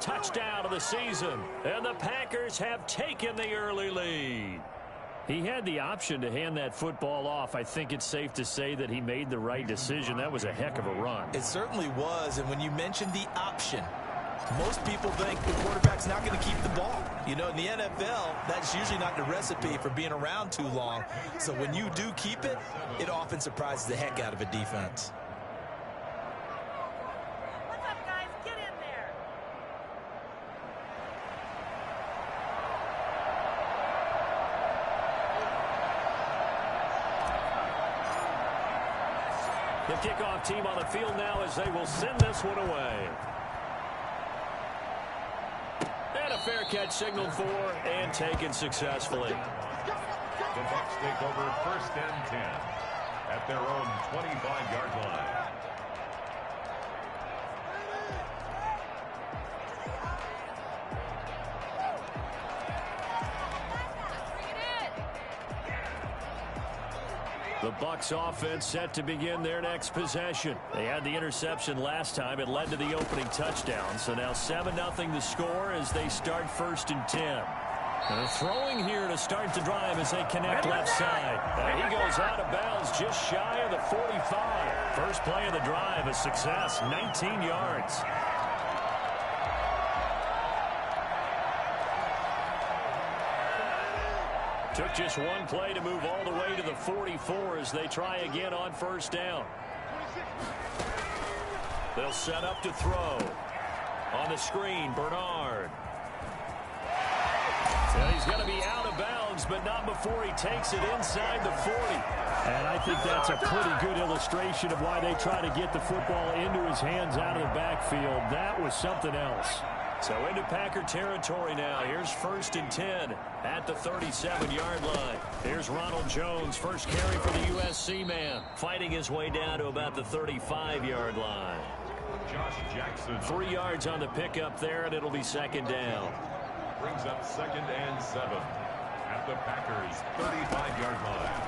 touchdown of the season. And the Packers have taken the early lead. He had the option to hand that football off. I think it's safe to say that he made the right decision. That was a heck of a run. It certainly was. And when you mentioned the option, most people think the quarterback's not going to keep the ball. You know, in the NFL, that's usually not the recipe for being around too long. So when you do keep it, it often surprises the heck out of a defense. What's up, guys? Get in there. The kickoff team on the field now as they will send this one away. And a fair catch signaled for and taken successfully. The Bucs take over 1st and 10 at their own 25-yard line. The Bucs offense set to begin their next possession. They had the interception last time. It led to the opening touchdown. So now 7-0 the score as they start 1st and 10. They're throwing here to start the drive as they connect left side. And he goes out of bounds just shy of the 45. First play of the drive, a success, 19 yards. Took just one play to move all the way to the 44 as they try again on 1st down. They'll set up to throw. On the screen, Bernard. And he's going to be out of bounds, but not before he takes it inside the 40. And I think that's a pretty good illustration of why they try to get the football into his hands out of the backfield. That was something else. So into Packer territory now. Here's 1st and 10 at the 37-yard line. Here's Ronald Jones, first carry for the USC man, fighting his way down to about the 35-yard line. Josh Jackson. 3 yards on the pickup there, and it'll be 2nd down. Brings up 2nd and 7 at the Packers' 35-yard line.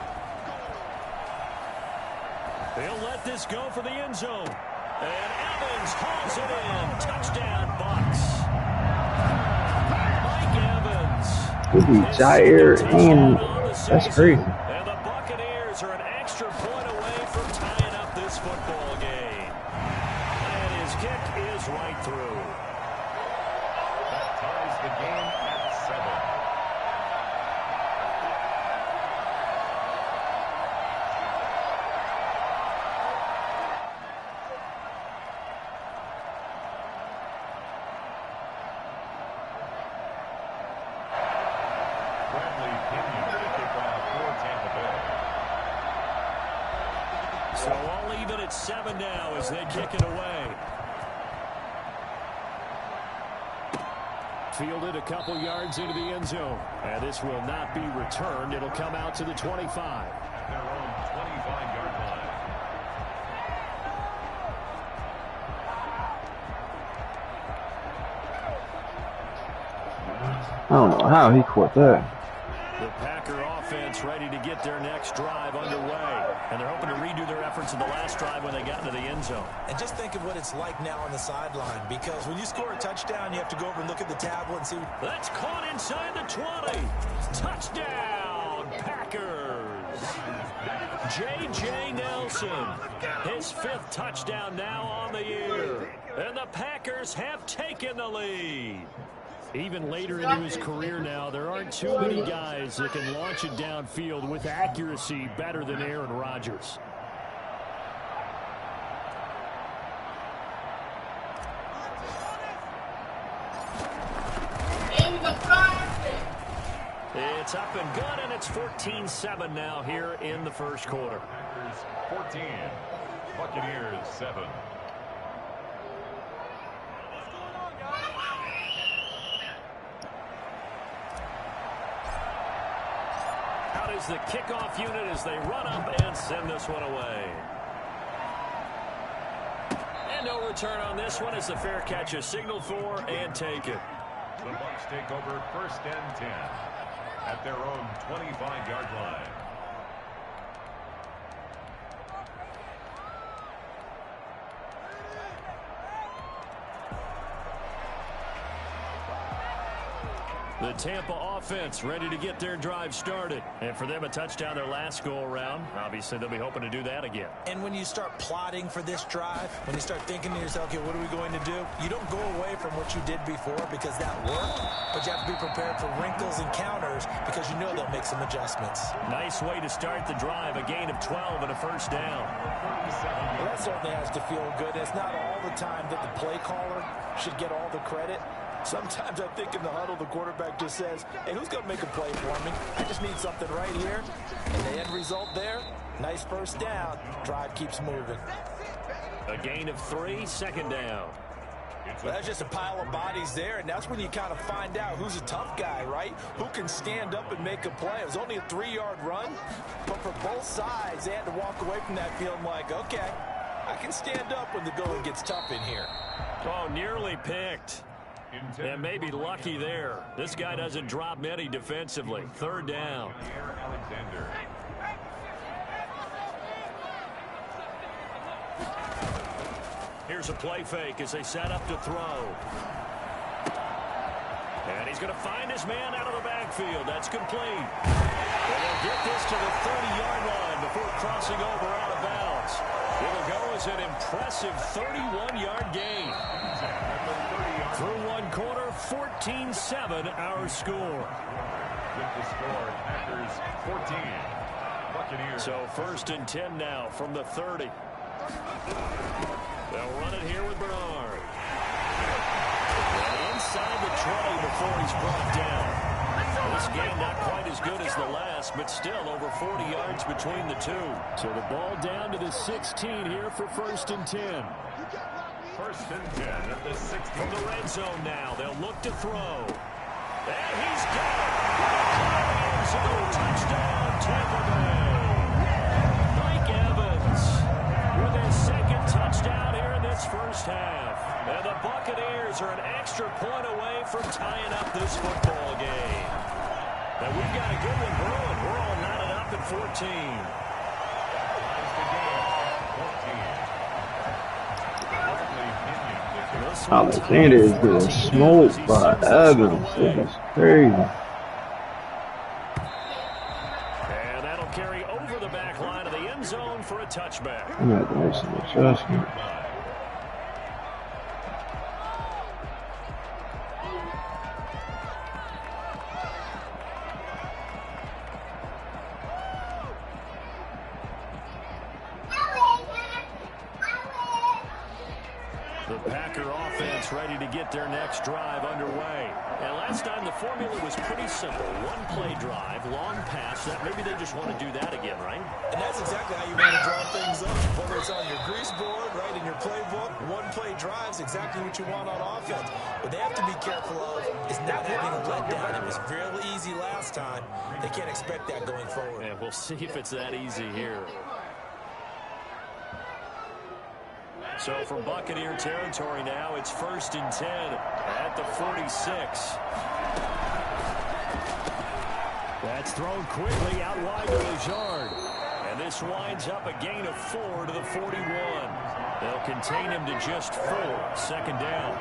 They'll let this go for the end zone. And Evans hauls it in. Touchdown, Bucs. Mike Evans. Jair, and that's crazy. And the Buccaneers are an extra point away from tying up this football game. And his kick is right through. That ties the game at 7. So all even at 7 now as they kick it away. Fielded a couple yards into the end zone. And this will not be returned. It'll come out to the 25. At their own 25-yard line. I don't know how he caught that. The Packer offense ready to get their next drive underway. And they're hoping to redo their efforts in the last drive when they got into the end zone. And just think of what it's like now on the sideline, because when you score a touchdown, you have to go over and look at the tablet and see. That's caught inside the 20. Touchdown, Packers. J.J. Nelson, his 5th touchdown now on the year. And the Packers have taken the lead. Even later into his career now, there aren't too many guys that can launch it downfield with accuracy better than Aaron Rodgers. It's up and good, and it's 14-7 now here in the first quarter. Packers 14, Buccaneers 7. Out is the kickoff unit as they run up and send this one away. And no return on this one as the fair catch is signaled for and taken. The Bucs take over 1st and 10 at their own 25-yard line. The Tampa offense ready to get their drive started. And for them, a touchdown their last go-around. Obviously, they'll be hoping to do that again. And when you start plotting for this drive, when you start thinking to yourself, okay, what are we going to do? You don't go away from what you did before because that worked, but you have to be prepared for wrinkles and counters because you know they'll make some adjustments. Nice way to start the drive, a gain of 12 and a first down. Well, that certainly has to feel good. It's not all the time that the play caller should get all the credit. Sometimes I think in the huddle, the quarterback just says, hey, who's going to make a play for me? I just need something right here. And the end result there, nice first down. Drive keeps moving. A gain of 3, second down. Well, that's just a pile of bodies there, and that's when you kind of find out who's a tough guy, right? Who can stand up and make a play. It was only a 3-yard run, but for both sides, they had to walk away from that field like, okay, I can stand up when the going gets tough in here. Oh, nearly picked. And maybe lucky there. This guy doesn't drop many defensively. Third down. Here's a play fake as they set up to throw. And he's going to find his man out of the backfield. That's complete. And they'll get this to the 30-yard line before crossing over out of bounds. It'll go as an impressive 31-yard gain. Through one quarter, 14-7 our score. With the score, Packers 14. Buccaneers. So first and 10 now from the 30. They'll run it here with Bernard. And inside the 20 before he's brought down. This game not quite as good as the last, but still over 40 yards between the two. So the ball down to the 16 here for first and 10. First and 10 at the 16. From the red zone now, they'll look to throw. And he's got it. End zone touchdown, Tampa Bay. Mike Evans with his second touchdown here in this first half. And the Buccaneers are an extra point away from tying up this football game. And we've got a good one brewing. We're all knotted up at 14. Alexander is getting smoked by Evans. This is crazy. And that'll carry over the back line of the end zone for a touchback. I'm going to make some adjustments. The Packer offense ready to get their next drive underway. And last time the formula was pretty simple. One play drive, long pass. That maybe they just want to do that again, right? And that's exactly how you want to draw things up. Whether it's on your grease board, right, in your playbook, one play drive is exactly what you want on offense. What they have to be careful of is not having a letdown. It was real easy last time. They can't expect that going forward. And we'll see if it's that easy here. So from Buccaneer territory now, it's first and 10 at the 46. That's thrown quickly out wide to Lazard. And this winds up a gain of 4 to the 41. They'll contain him to just 4. Second down.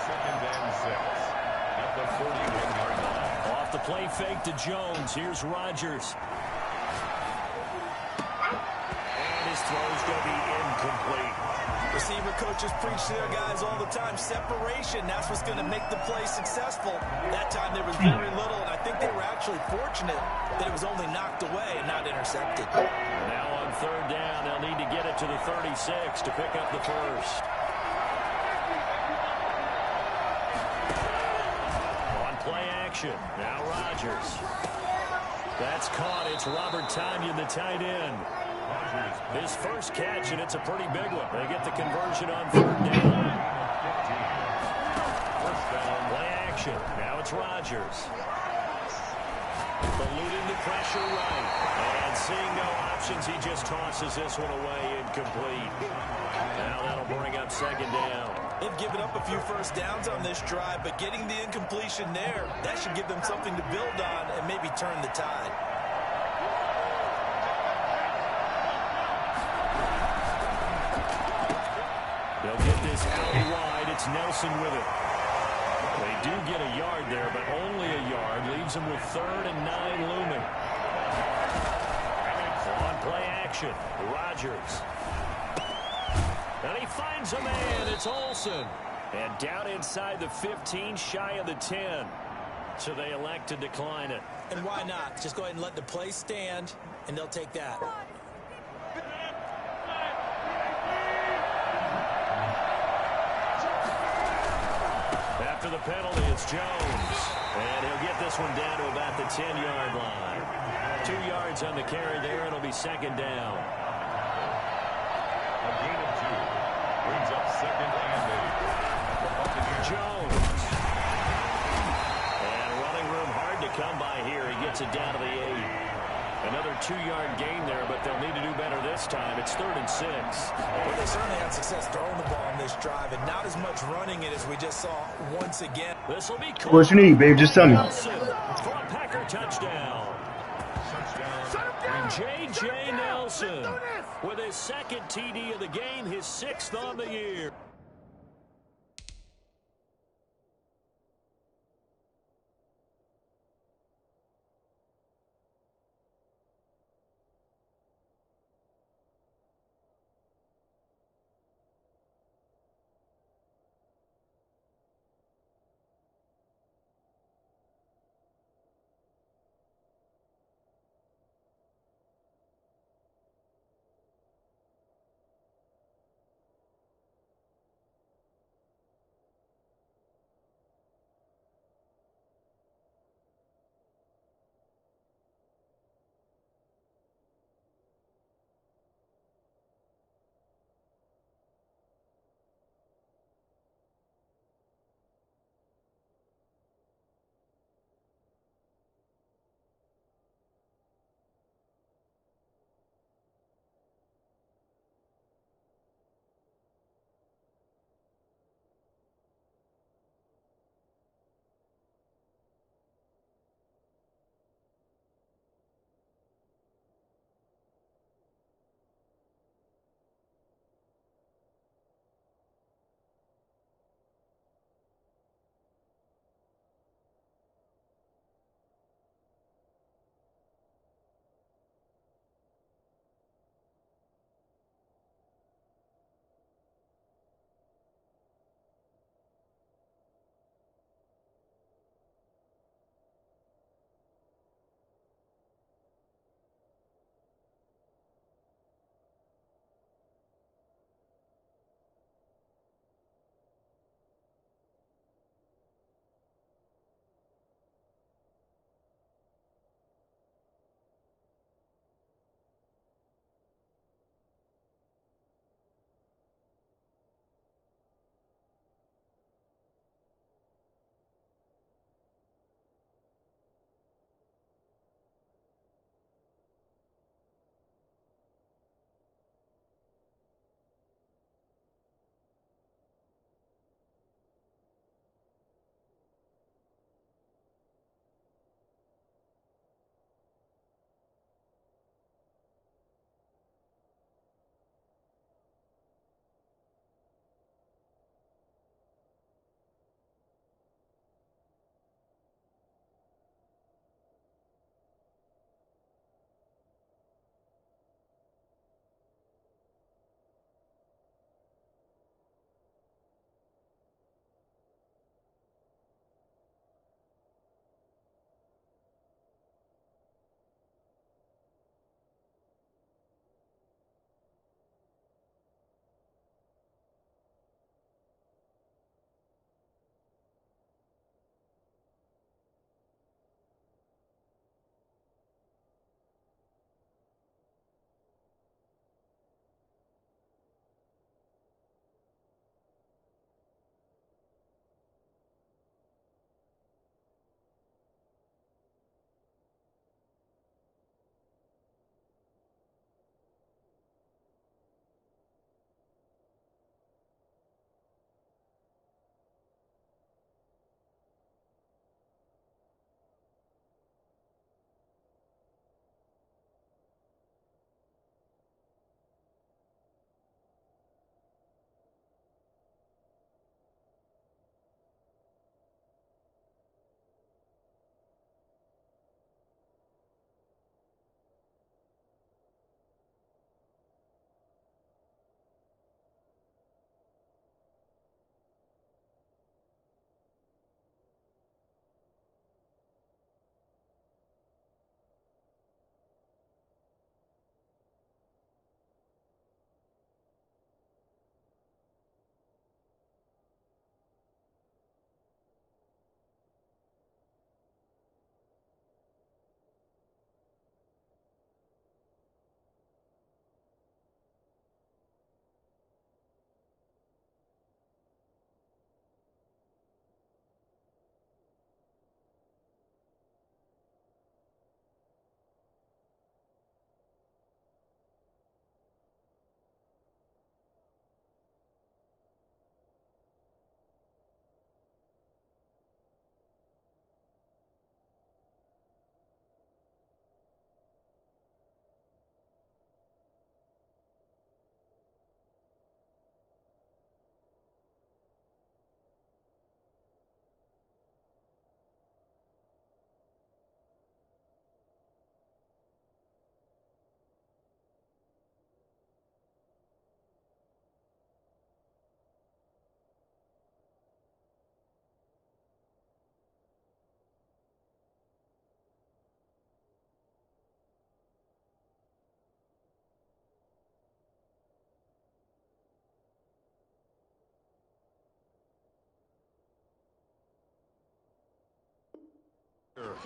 Second and 6 at the 41-yard line. Off the play fake to Jones. Here's Rodgers. And his throw's going to be incomplete. Receiver coaches preach to their guys all the time. Separation, that's what's going to make the play successful. That time there was very little, and I think they were actually fortunate that it was only knocked away and not intercepted. Now on third down, they'll need to get it to the 36 to pick up the first. On play action, now Rodgers. That's caught. It's Robert Tonyan, the tight end. His first catch, and it's a pretty big one. They get the conversion on third down. Play action. Now it's Rodgers. Eluding the pressure right. And seeing no options, he just tosses this one away incomplete. Now that'll bring up second down. They've given up a few first downs on this drive, but getting the incompletion there, that should give them something to build on and maybe turn the tide. They'll get this out wide. It's Nelson with it. They do get a yard there, but only a yard. Leaves them with 3rd and 9 looming. On play action, Rodgers. And he finds a man. It's Olsen. And down inside the 15, shy of the 10. So they elect to decline it. And why not? Just go ahead and let the play stand, and they'll take that. After the penalty, it's Jones. And he'll get this one down to about the 10-yard line. 2 yards on the carry there. It'll be 2nd down. A gain of 2 brings up 2nd and 8. Jones. And running room hard to come by here. He gets it down to the 8. Another 2-yard gain there, but they'll need to do better this time. It's 3rd and 6. Well, they certainly had success throwing the ball on this drive, and not as much running it as we just saw once again. This will be cool. What's your need, babe? Just tell me. Nelson for a Packer touchdown. J.J. Nelson with his 2nd TD of the game, his 6th on the year.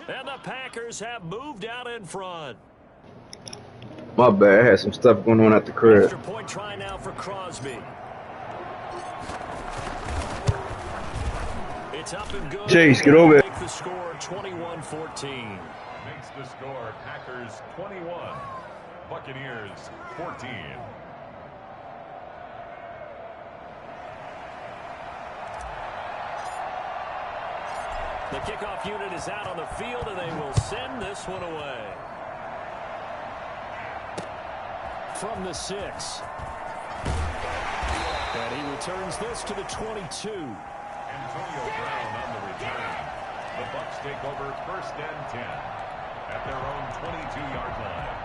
And the Packers have moved out in front. My bad. I had some stuff going on at the crib. Extra point try now for Crosby. It's up and good. Chase, get over it. Make the score 21-14. Makes the score Packers 21, Buccaneers 14. The kickoff unit is out on the field, and they will send this one away. From the 6. And he returns this to the 22. Antonio Brown on the return. The Bucs take over 1st and 10 at their own 22-yard line.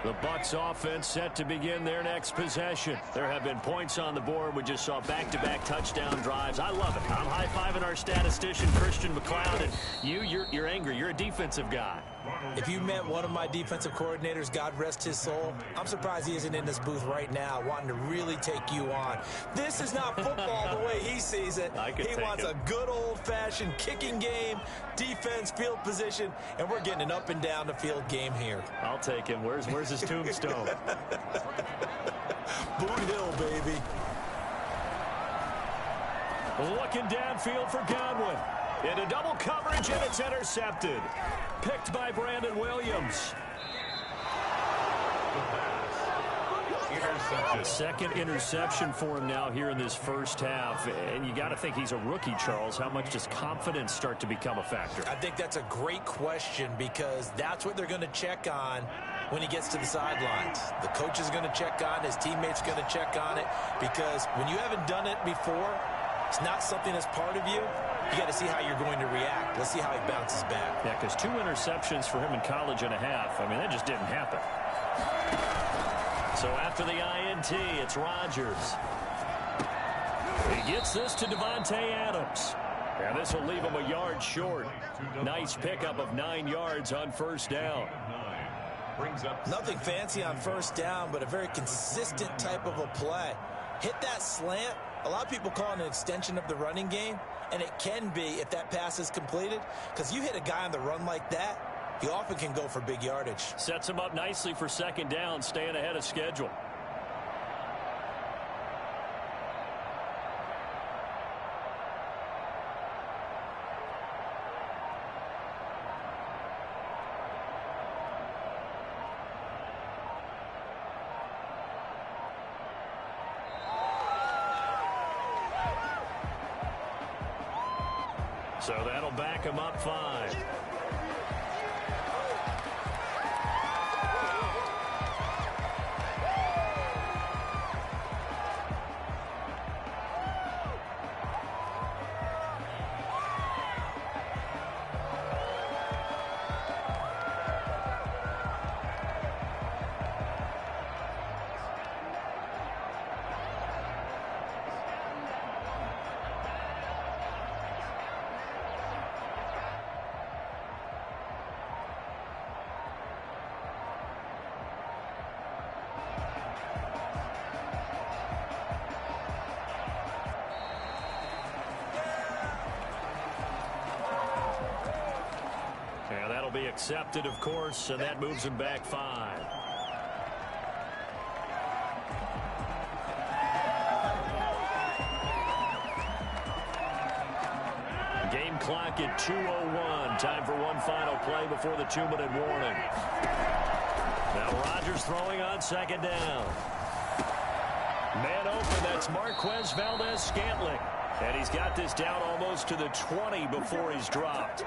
The Bucs offense set to begin their next possession. There have been points on the board. We just saw back-to-back touchdown drives. I love it. I'm high-fiving our statistician, Christian McLeod. And you're angry. You're a defensive guy. If you met one of my defensive coordinators, God rest his soul, I'm surprised he isn't in this booth right now wanting to really take you on. This is not football the way he sees it. He wants a good old-fashioned kicking game, defense, field position, and we're getting an up-and-down-the-field game here. I'll take him. Where's his tombstone? Boot Hill, baby. Looking downfield for Godwin. Into double coverage, and it's intercepted. Picked by Brandon Williams. Second interception for him now here in this first half. And you got to think he's a rookie, Charles. How much does confidence start to become a factor? I think that's a great question because that's what they're going to check on when he gets to the sidelines. The coach is going to check on, his teammates going to check on it, because when you haven't done it before, it's not something that's part of you. You got to see how you're going to react. Let's see how he bounces back. Yeah, because 2 interceptions for him in college and a half. I mean, that just didn't happen. So after the INT, it's Rodgers. He gets this to Devontae Adams. And this will leave him a yard short. Nice pickup of 9 yards on first down. Nothing fancy on first down, but a very consistent type of a play. Hit that slant. A lot of people call it an extension of the running game, and it can be if that pass is completed, because you hit a guy on the run like that, he often can go for big yardage. Sets him up nicely for second down, staying ahead of schedule. So that'll back him up 5. And that'll be accepted, of course, and that moves him back 5. Game clock at 2:01. Time for one final play before the 2-minute warning. Now Rodgers throwing on second down. Man open, that's Marquez Valdes-Scantling. And he's got this down almost to the 20 before he's dropped.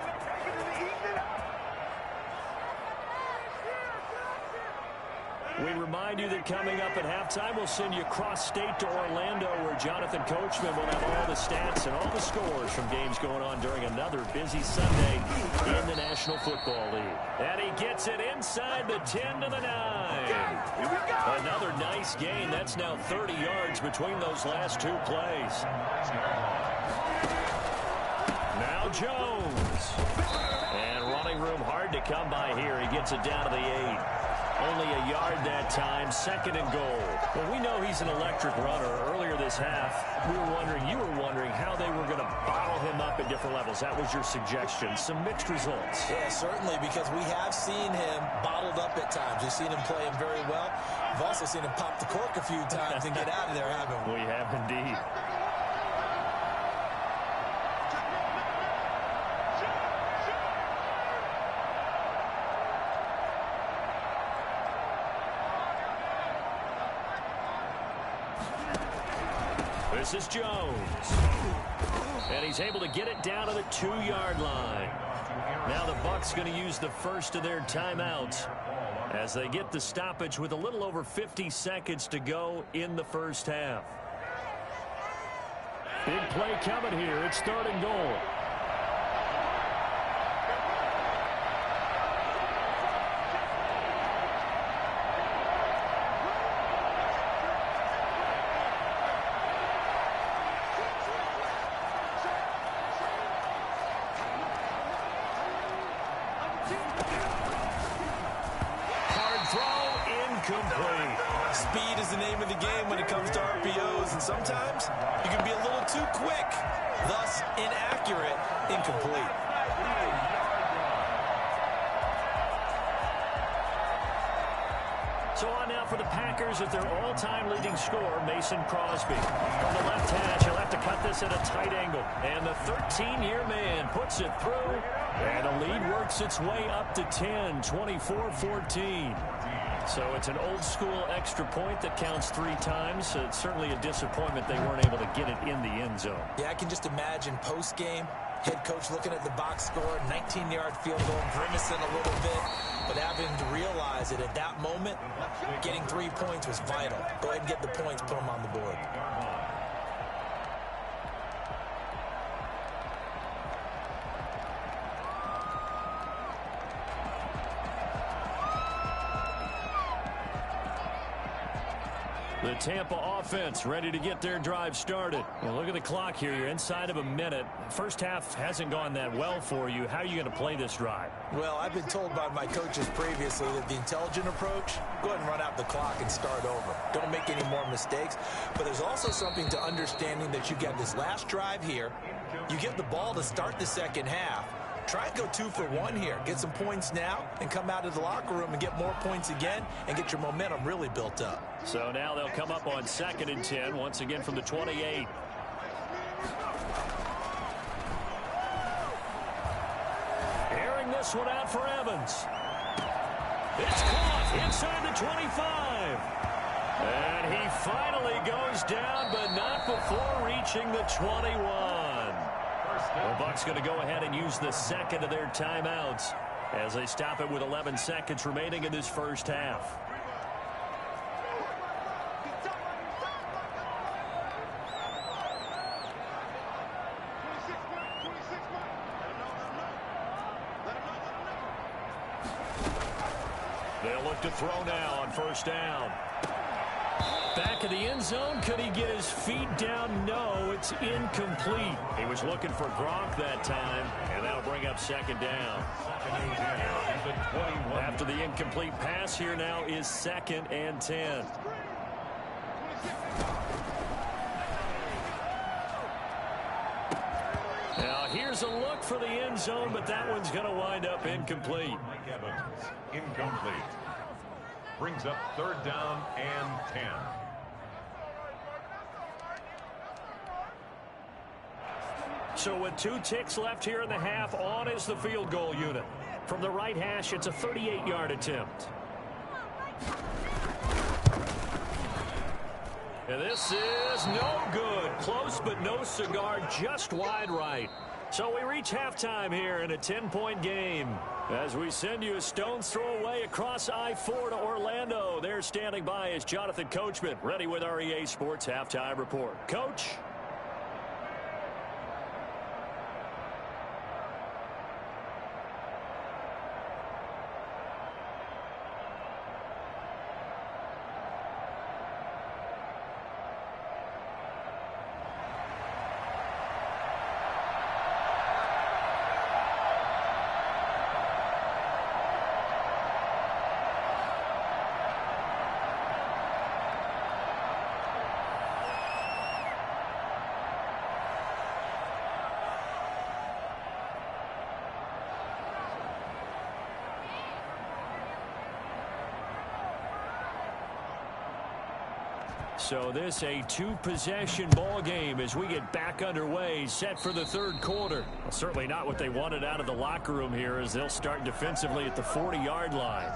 We remind you that coming up at halftime, we'll send you cross-state to Orlando, where Jonathan Coachman will have all the stats and all the scores from games going on during another busy Sunday in the National Football League. And he gets it inside the 10 to the 9. Another nice gain. That's now 30 yards between those last 2 plays. Now Jones. And running room hard to come by here. He gets it down to the 8. Only a yard that time, 2nd and goal. Well, we know he's an electric runner. Earlier this half, you were wondering how they were going to bottle him up at different levels. That was your suggestion. Some mixed results. Yeah, certainly, because we have seen him bottled up at times. We've seen him play him very well. We've also seen him pop the cork a few times and get out of there, haven't we? We have indeed. This is Jones. And he's able to get it down to the 2-yard line. Now the Bucs going to use the first of their timeouts as they get the stoppage with a little over 50 seconds to go in the first half. Big play coming here. It's 3rd and goal. Speed is the name of the game when it comes to RPOs, and sometimes you can be a little too quick, thus inaccurate, incomplete. So on now for the Packers at their all-time leading scorer, Mason Crosby. From the left hash, he'll have to cut this at a tight angle. And the 13-year man puts it through. And the lead works its way up to 10, 24-14. So it's an old-school extra point that counts 3 times. So it's certainly a disappointment they weren't able to get it in the end zone. Yeah, I can just imagine post-game, head coach looking at the box score, 19-yard field goal, grimacing a little bit, but having to realize that at that moment, getting 3 points was vital. Go ahead and get the points, put them on the board. The Tampa offense ready to get their drive started. Well, look at the clock here. You're inside of a minute. First half hasn't gone that well for you. How are you going to play this drive? Well, I've been told by my coaches previously that the intelligent approach, go ahead and run out the clock and start over. Don't make any more mistakes. But there's also something to understanding that you get this last drive here. You get the ball to start the second half. Try and go 2 for 1 here. Get some points now and come out of the locker room and get more points again and get your momentum really built up. So now they'll come up on 2nd and 10, once again from the 28. Airing this one out for Evans. It's caught inside the 25. And he finally goes down, but not before reaching the 21. The Bucs going to go ahead and use the second of their timeouts as they stop it with 11 seconds remaining in this first half. They'll look to throw now on first down. Back of the end zone. Could he get his feet down? No, it's incomplete. He was looking for Gronk that time, and that'll bring up 2nd down. After the incomplete pass, here now is 2nd and 10. Now here's a look for the end zone, but that one's going to wind up incomplete. Incomplete. Brings up 3rd down and 10. So with 2 ticks left here in the half, on is the field goal unit. From the right hash, it's a 38-yard attempt. And this is no good. Close but no cigar, just wide right. So we reach halftime here in a 10-point game. As we send you a stone's throw away across I-4 to Orlando. There standing by is Jonathan Coachman, ready with our EA Sports Halftime Report. Coach? So this a two-possession ball game as we get back underway, set for the third quarter. Well, certainly not what they wanted out of the locker room here as they'll start defensively at the 40-yard line.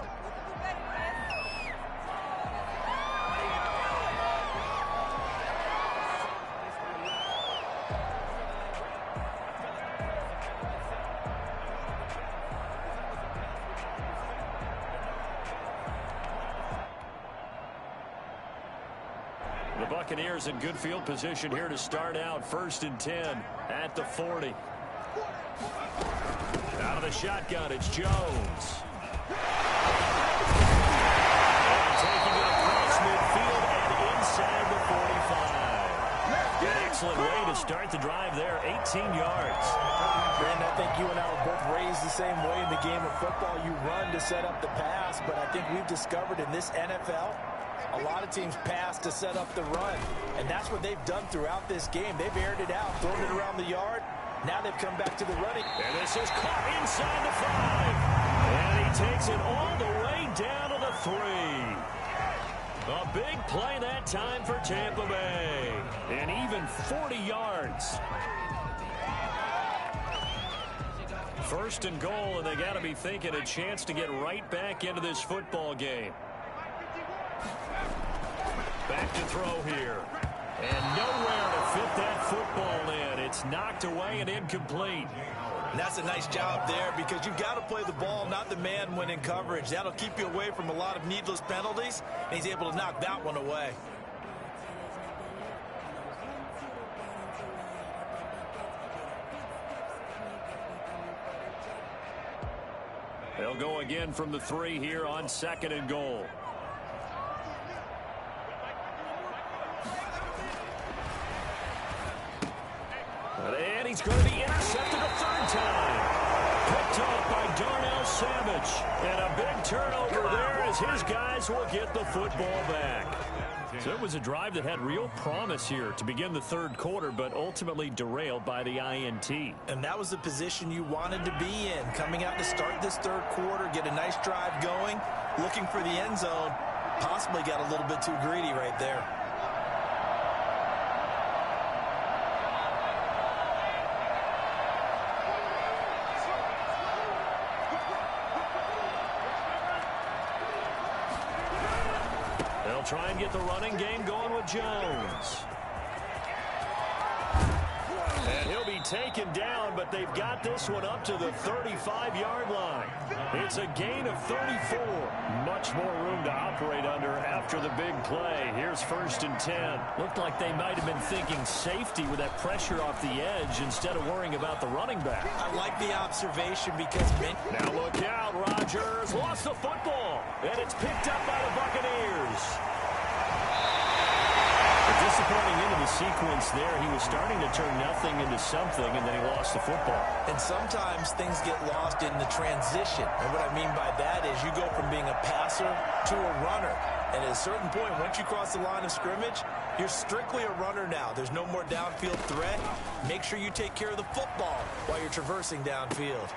The Buccaneers in good field position here to start out. 1st and 10 at the 40. Out of the shotgun, it's Jones. And taking it across midfield and inside the 45. An excellent way to start the drive there, 18 yards. Brandon, I think you and I were both raised the same way in the game of football. You run to set up the pass, but I think we've discovered in this NFL, a lot of teams pass to set up the run, and that's what they've done throughout this game. They've aired it out, thrown it around the yard. Now they've come back to the running. And this is caught inside the 5. And he takes it all the way down to the 3. A big play that time for Tampa Bay. And even 40 yards. 1st and goal, and they got to be thinking a chance to get right back into this football game. Back to throw here. And nowhere to fit that football in. It's knocked away and incomplete. And that's a nice job there because you've got to play the ball, not the man when in coverage. That'll keep you away from a lot of needless penalties, and he's able to knock that one away. They'll go again from the 3 here on 2nd and goal. And he's going to be intercepted a 3rd time. Picked up by Darnell Savage. And a big turnover there as his guys will get the football back. So it was a drive that had real promise here to begin the 3rd quarter, but ultimately derailed by the INT. And that was the position you wanted to be in. Coming out to start this 3rd quarter, get a nice drive going, looking for the end zone. Possibly got a little bit too greedy right there. They'll try and get the running game going with Jones. And he'll be taken down, but they've got this one up to the 35-yard line. It's a gain of 34. Much more room to operate under after the big play. Here's 1st and 10. Looked like they might have been thinking safety with that pressure off the edge instead of worrying about the running back. I like the observation because... Now look out, Rodgers lost the football, and it's picked up by the Buccaneers. Disappointing into the sequence there. He was starting to turn nothing into something, and then he lost the football. And sometimes things get lost in the transition. And what I mean by that is you go from being a passer to a runner. And at a certain point, once you cross the line of scrimmage, you're strictly a runner now. There's no more downfield threat. Make sure you take care of the football while you're traversing downfield.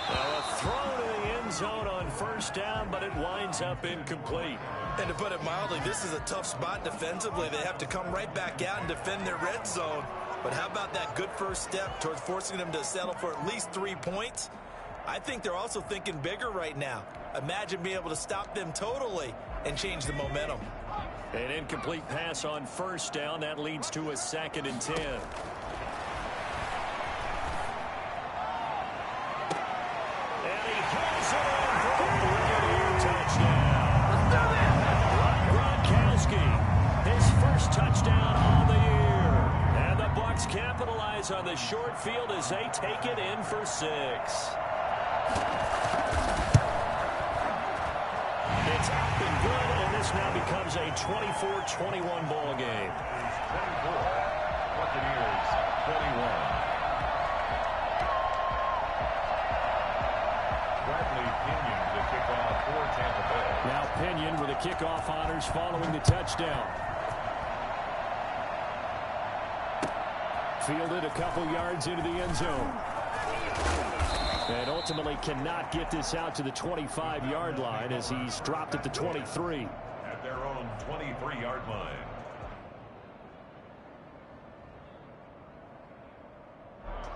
Well, a throw to the end zone on 1st down, but it winds up incomplete. And to put it mildly, this is a tough spot defensively. They have to come right back out and defend their red zone. But how about that good first step towards forcing them to settle for at least 3 points? I think they're also thinking bigger right now. Imagine being able to stop them totally and change the momentum. An incomplete pass on 1st down. That leads to a 2nd and 10. Touchdown on the year. And the Bucs capitalize on the short field as they take it in for 6. It's up and good, and this now becomes a 24-21 ball game. 24, Buccaneers 21. Bradley Pinion to kick off for Tampa Bay. Now Pinion with the kickoff honors following the touchdown. Fielded a couple yards into the end zone. And ultimately cannot get this out to the 25-yard line as he's dropped at the 23. At their own 23-yard line.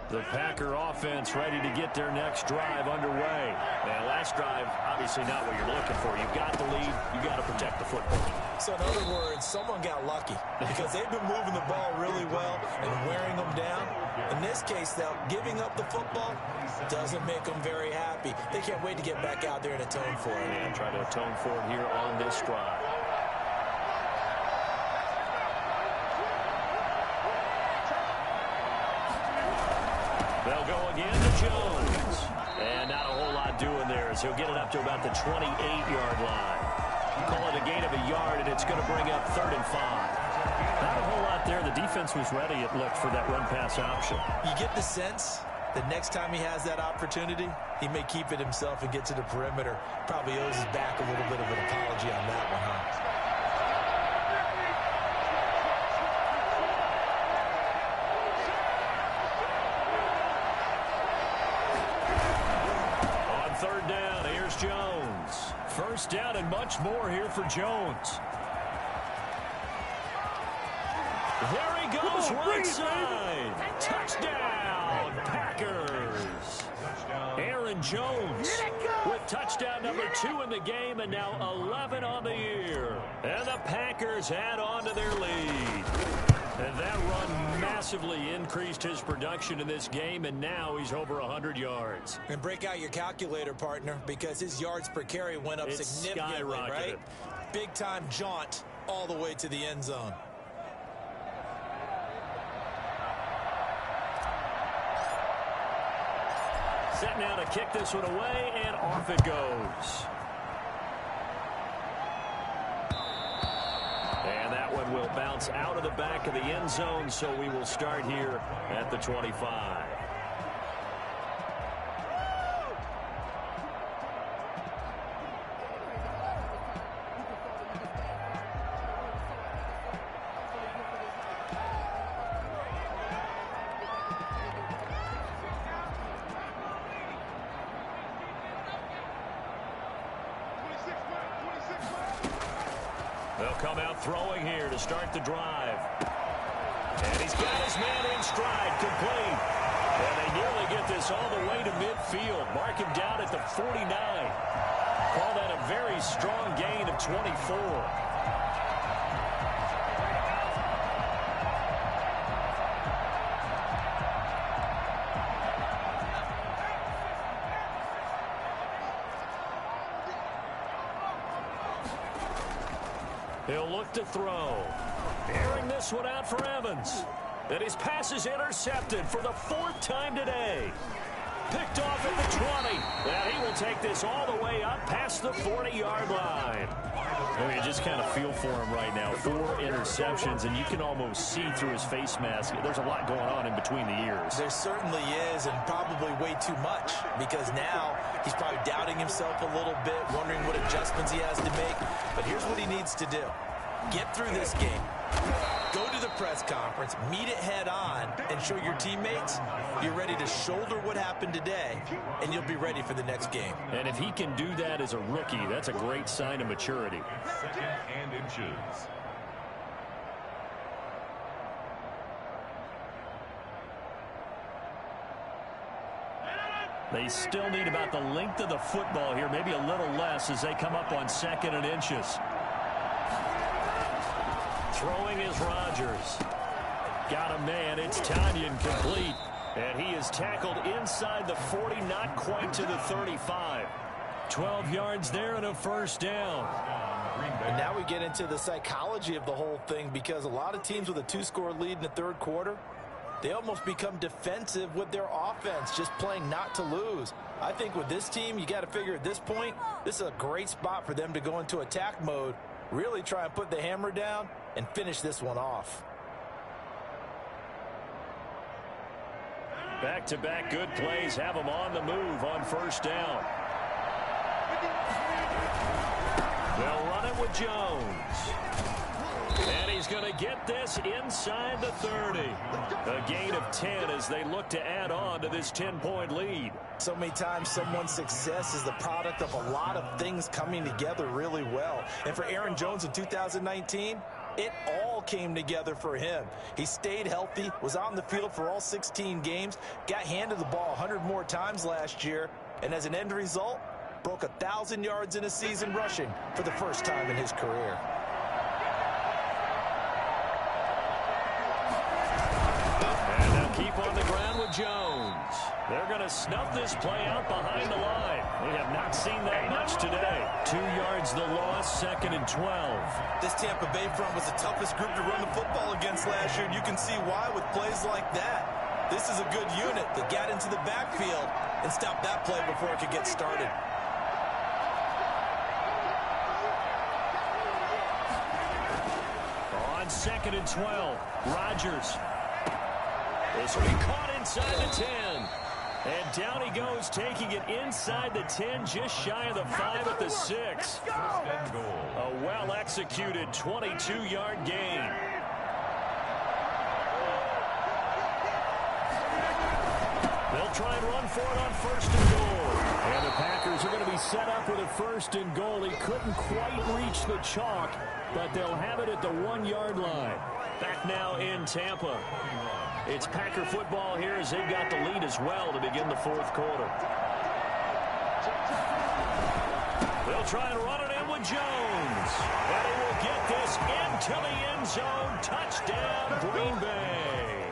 The Packer offense ready to get their next drive underway. Man, last drive, obviously not what you're looking for. You've got the lead. You've got to protect the football. So in other words, someone got lucky because they've been moving the ball really well and wearing them down. In this case, though, giving up the football doesn't make them very happy. They can't wait to get back out there and atone for it. And try to atone for it here on this drive. They'll go again to Jones. And not a whole lot doing there as he'll get it up to about the 28-yard line. Call it a gain of a yard, and it's going to bring up 3rd and 5. Not a whole lot there. The defense was ready, it looked, for that run-pass option. You get the sense that next time he has that opportunity, he may keep it himself and get to the perimeter. Probably owes his back a little bit of an apology on that one, huh? Jones. First down and much more here for Jones. There he goes, right side. Touchdown, Packers. Aaron Jones with touchdown number 2 in the game, and now 11 on the year. And the Packers add on to their lead. And that run massively increased his production in this game, and now he's over 100 yards. And break out your calculator, partner, because his yards per carry went up significantly, right? Big-time jaunt all the way to the end zone. Set now to kick this one away, and off it goes. And that one will bounce out of the back of the end zone, so we will start here at the 25. They'll come out throwing here to start the drive. And he's got his man in stride, complete. And they nearly get this all the way to midfield. Mark him down at the 49. Call that a very strong gain of 24. He'll look to throw. Airing this one out for Evans. And his pass is intercepted for the 4th time today. Picked off at the 20. And he will take this all the way up past the 40-yard line. I mean, you just kind of feel for him right now. 4 interceptions, and you can almost see through his face mask. There's a lot going on in between the ears. There certainly is, and probably way too much, because now he's probably doubting himself a little bit, wondering what adjustments he has to make. But here's what he needs to do. Get through this game. Go to the press conference, meet it head on, and show your teammates you're ready to shoulder what happened today, and you'll be ready for the next game. And if he can do that as a rookie, that's a great sign of maturity. 2nd and inches. They still need about the length of the football here, maybe a little less as they come up on 2nd and inches. Throwing is Rodgers. Got a man. It's Tanyan, complete. And he is tackled inside the 40, not quite to the 35. 12 yards there and a first down. And now we get into the psychology of the whole thing, because a lot of teams with a 2-score lead in the 3rd quarter, they almost become defensive with their offense, just playing not to lose. I think with this team, you got to figure at this point, this is a great spot for them to go into attack mode, really try and put the hammer down and finish this one off. Back-to-back good plays have them on the move on first down. They'll run it with Jones. And he's going to get this inside the 30. A gain of 10 as they look to add on to this 10-point lead. So many times someone's success is the product of a lot of things coming together really well. And for Aaron Jones in 2019, It all came together for him. He stayed healthy, was on the field for all 16 games, got handed the ball 100 more times last year, and as an end result, broke 1,000 yards in a season rushing for the first time in his career. And they'll keep on the ground with Jones. They're going to snuff this play out behind the line. We have not seen that much today. 2 yards the loss, 2nd and 12. This Tampa Bay front was the toughest group to run the football against last year, and you can see why with plays like that. This is a good unit that got into the backfield and stopped that play before it could get started. On 2nd and 12, Rodgers. This will be caught inside the 10. And down he goes, taking it inside the 10, just shy of the 5 at the 6. First and goal. A well-executed 22-yard gain. They'll try and run for it on 1st and goal. And the Packers are going to be set up with a 1st and goal. He couldn't quite reach the chalk, but they'll have it at the 1-yard line. Back now in Tampa. It's Packer football here as they've got the lead as well to begin the 4th quarter. They'll try and run it in with Jones. And he will get this into the end zone. Touchdown, Green Bay.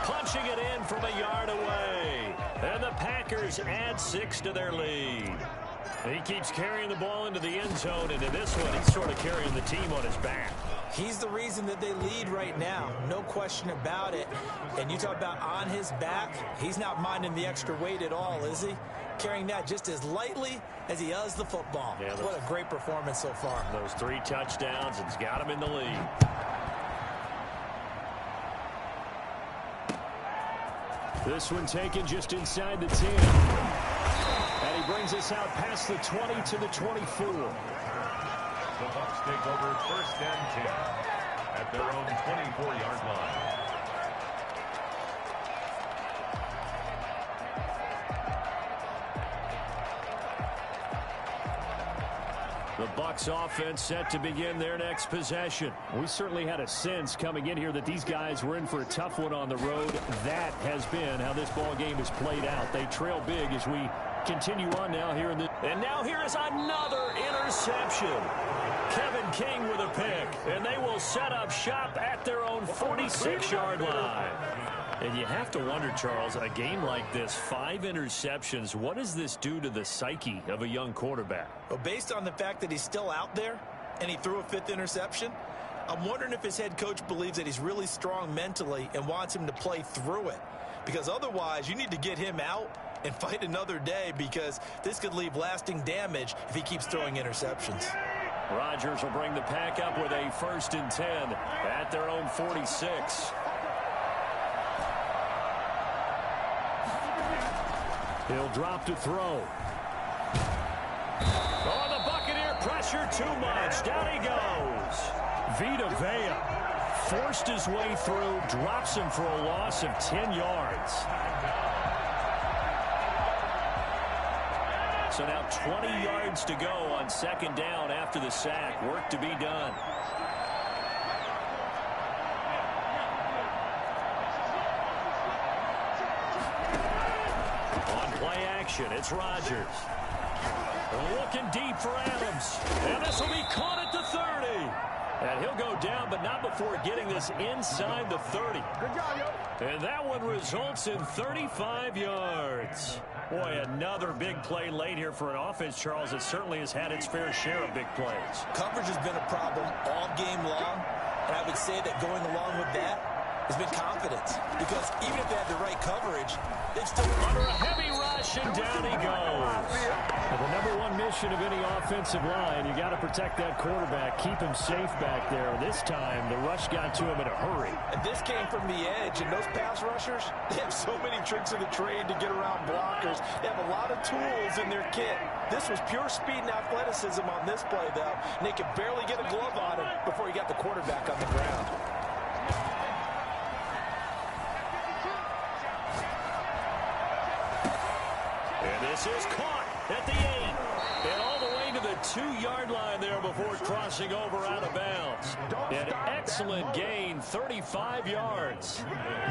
Punching it in from a yard away. And the Packers add 6 to their lead. He keeps carrying the ball into the end zone, and in this one, he's sort of carrying the team on his back. He's the reason that they lead right now. No question about it. And you talk about on his back, he's not minding the extra weight at all, is he? Carrying that just as lightly as he does the football. Yeah, what a great performance so far. Those 3 touchdowns, it's got him in the lead. This one taken just inside the 10. And he brings us out past the 20 to the 24. The Bucs take over 1st and 10 at their own 24-yard line. The Bucs offense set to begin their next possession. We certainly had a sense coming in here that these guys were in for a tough one on the road. That has been how this ball game has played out. They trail big as we continue on now here in the... And now here is another interception. Kevin King with a pick, and they will set up shop at their own 46-yard line. And you have to wonder, Charles, a game like this, 5 interceptions, what does this do to the psyche of a young quarterback? Well, based on the fact that he's still out there and he threw a 5th interception, I'm wondering if his head coach believes that he's really strong mentally and wants him to play through it. Because otherwise, you need to get him out and fight another day, because this could leave lasting damage if he keeps throwing interceptions. Rodgers will bring the pack up with a 1st and 10 at their own 46. He'll drop to throw. Oh, the Buccaneer pressure too much. Down he goes. Vita Vea forced his way through, drops him for a loss of 10 yards. So now 20 yards to go on 2nd down after the sack. Work to be done. On play action, it's Rodgers. Looking deep for Adams. And this will be caught at the 30. And he'll go down, but not before getting this inside the 30. Good job, yo. And that one results in 35 yards. Boy, another big play late here for an offense, Charles, that certainly has had its fair share of big plays. Coverage has been a problem all game long, and I would say that going along with that has been confidence. Because even if they had the right coverage, they'd still... Under a heavy rush, and down he goes. Well, the #1 mission of any offensive line, you got to protect that quarterback, keep him safe back there. This time, the rush got to him in a hurry. And this came from the edge, and those pass rushers, they have so many tricks of the trade to get around blockers. They have a lot of tools in their kit. This was pure speed and athleticism on this play, though, and they could barely get a glove on it before he got the quarterback on the ground. And this is caught at the 8. And all the way to the 2-yard line there before crossing over out of bounds. An excellent gain, 35 yards.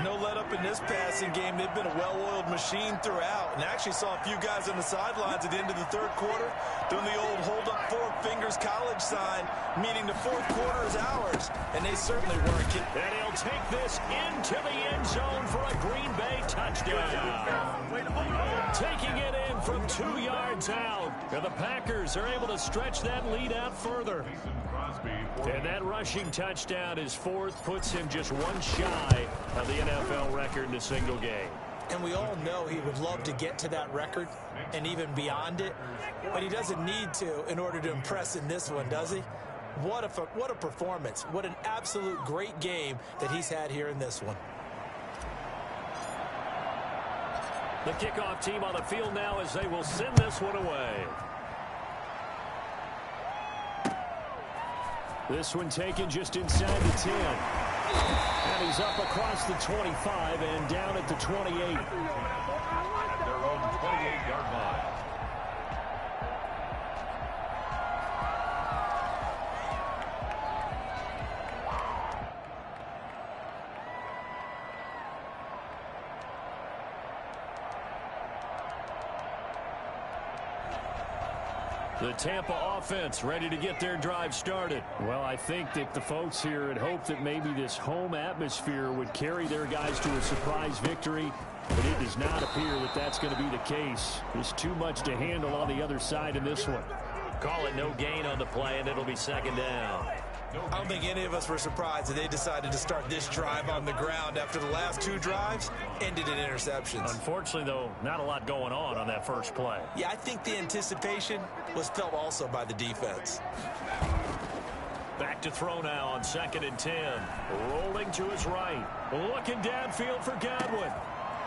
No let up in this passing game. They've been a well-oiled machine throughout. And actually saw a few guys on the sidelines at the end of the third quarter doing the old hold up 4 fingers college sign, meaning the fourth quarter is ours. And they certainly weren't kidding. And he'll take this into the end zone for a Green Bay touchdown. Taking it in from 2 yards out. And the Packers are able to stretch that lead out further. And that rushing touchdown, his 4th, puts him just 1 shy of the NFL record in a single game. And we all know he would love to get to that record and even beyond it. But he doesn't need to in order to impress in this one, does he? What a performance. What an absolute great game that he's had here in this one. The kickoff team on the field now as they will send this one away. This one taken just inside the 10. And he's up across the 25 and down at the 28. At their own 28-yard line. The Tampa offense ready to get their drive started. Well, I think that the folks here had hoped that maybe this home atmosphere would carry their guys to a surprise victory, but it does not appear that that's going to be the case. There's too much to handle on the other side in this one. Call it no gain on the play, and it'll be 2nd down. I don't think any of us were surprised that they decided to start this drive on the ground after the last 2 drives ended in interceptions. Unfortunately, though, not a lot going on that first play. Yeah, I think the anticipation was felt also by the defense. Back to throw now on 2nd and 10. Rolling to his right. Looking downfield for Godwin.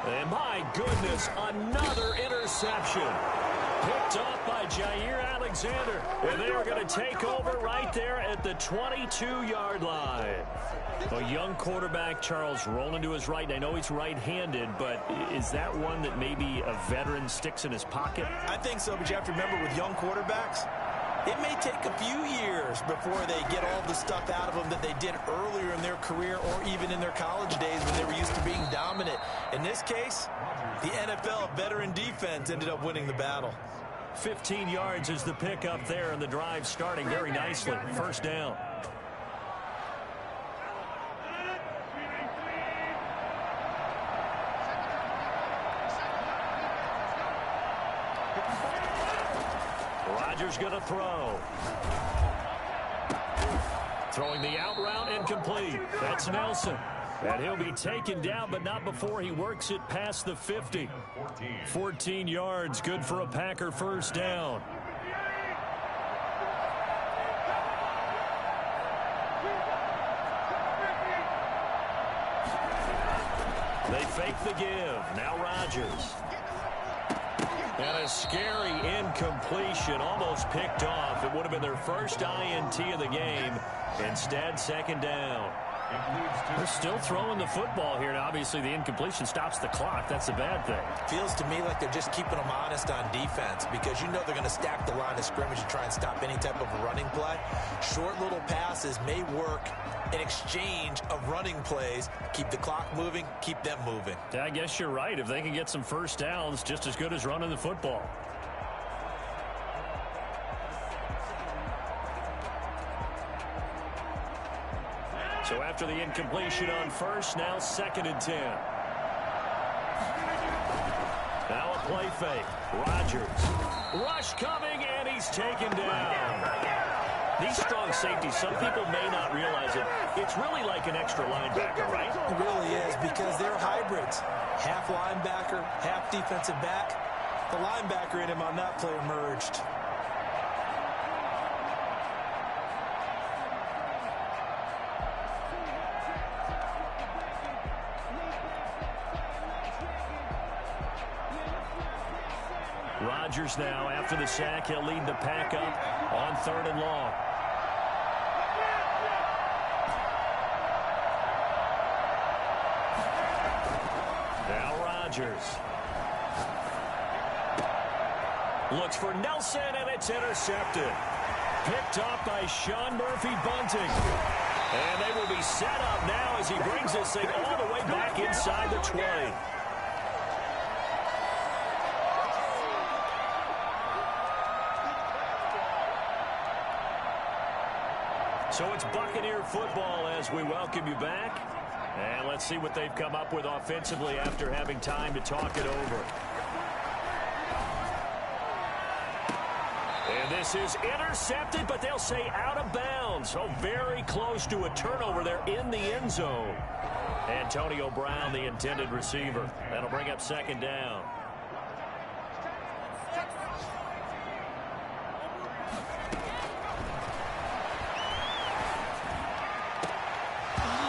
And my goodness, another interception. Picked off by Jair Alexander. And they are going to take over right there at the 22-yard line. A young quarterback, Charles, rolling to his right. I know he's right-handed, but is that one that maybe a veteran sticks in his pocket? I think so, but you have to remember with young quarterbacks, it may take a few years before they get all the stuff out of them that they did earlier in their career or even in their college days when they were used to being dominant. In this case, the NFL veteran defense ended up winning the battle. 15 yards is the pickup there, and the drive starting very nicely. 1st down. Rodgers going to throw. Throwing the out route incomplete. That's Nelson. And he'll be taken down, but not before he works it past the 50. 14 yards, good for a Packer 1st down. They fake the give. Now Rodgers. And a scary incompletion, almost picked off. It would have been their first INT of the game. Instead, 2nd down. They're still throwing the football here. Now, obviously, the incompletion stops the clock. That's a bad thing. Feels to me like they're just keeping them honest on defense because you know they're going to stack the line of scrimmage and try and stop any type of a running play. Short little passes may work in exchange of running plays. Keep the clock moving, keep them moving. Yeah, I guess you're right. If they can get some 1st downs, just as good as running the football. So after the incompletion on 1st, now 2nd and 10. Now a play fake. Rodgers. Rush coming, and he's taken down. These strong safeties, some people may not realize it. It's really like an extra linebacker, right? It really is because they're hybrids. Half linebacker, half defensive back. The linebacker in him on that play emerged. Rodgers now, after the sack, he'll lead the pack up on 3rd and long. Now Rodgers. Looks for Nelson, and it's intercepted. picked off by Sean Murphy-Bunting. And they will be set up now as he brings this thing all the way back inside the 20. So it's Buccaneer football as we welcome you back. And let's see what they've come up with offensively after having time to talk it over. And this is intercepted, but they'll say out of bounds. So very close to a turnover there in the end zone. Antonio Brown, the intended receiver. That'll bring up second down.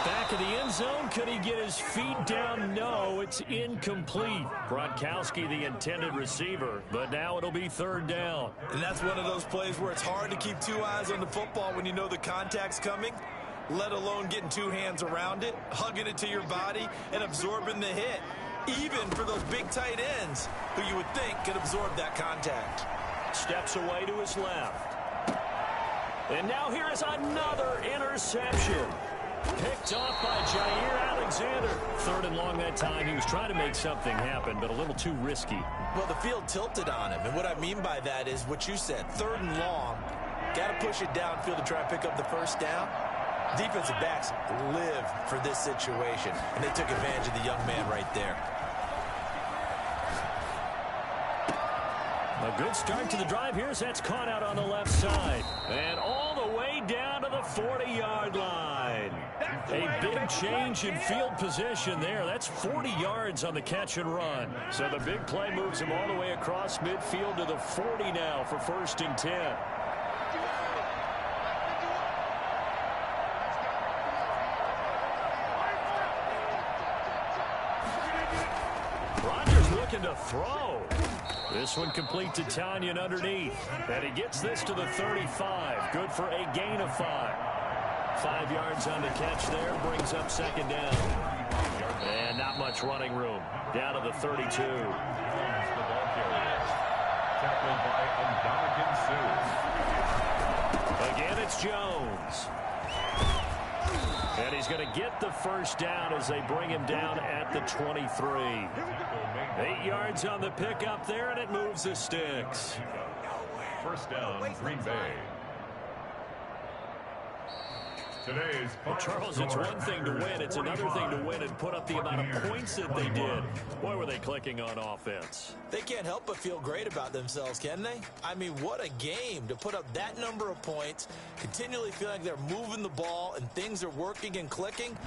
Back in the end zone, could he get his feet down? No, it's incomplete. Gronkowski, the intended receiver, but now it'll be third down. And that's one of those plays where it's hard to keep two eyes on the football when you know the contact's coming, let alone getting two hands around it, hugging it to your body, and absorbing the hit, even for those big tight ends who you would think could absorb that contact. Steps away to his left. And now here is another interception. Picked off by Jair Alexander. Third and long that time. He was trying to make something happen, but a little too risky. Well, the field tilted on him, and what I mean by that is what you said. Third and long, got to push it downfield to try to pick up the first down. Defensive backs live for this situation, and they took advantage of the young man right there. A good start to the drive here as that's caught out on the left side. And all the way down to the 40-yard line. A big change in field position there. That's 40 yards on the catch and run. So the big play moves him all the way across midfield to the 40 now for 1st and 10. Rodgers looking to throw. This one complete to Tanyan underneath. And he gets this to the 35. Good for a gain of 5. 5 yards on the catch there. Brings up second down. And not much running room. Down to the 32. Tackled by Ndamukong Suh. Again, it's Jones. And he's going to get the first down as they bring him down at the 23. 8 yards on the pickup there, and it moves the sticks. First down, Green Bay. Today's Well, Charles, it's one thing to win. It's another thing to win and put up the amount of points that they did. Boy, were they clicking on offense. They can't help but feel great about themselves, can they? I mean, what a game to put up that number of points, continually feel like they're moving the ball and things are working and clicking.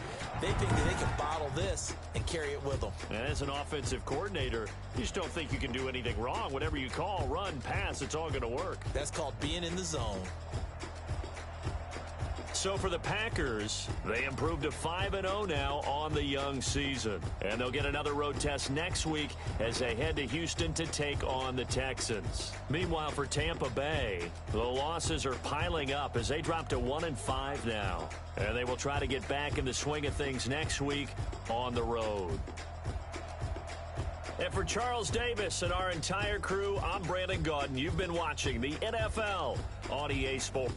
They think that they can bottle this and carry it with them. And as an offensive coordinator, you just don't think you can do anything wrong. Whatever you call, run, pass, it's all going to work. That's called being in the zone. So for the Packers, they improved to 5-0 now on the young season. And they'll get another road test next week as they head to Houston to take on the Texans. Meanwhile, for Tampa Bay, the losses are piling up as they drop to 1-5 now. And they will try to get back in the swing of things next week on the road. And for Charles Davis and our entire crew, I'm Brandon Gaudin. You've been watching the NFL on EA Sports.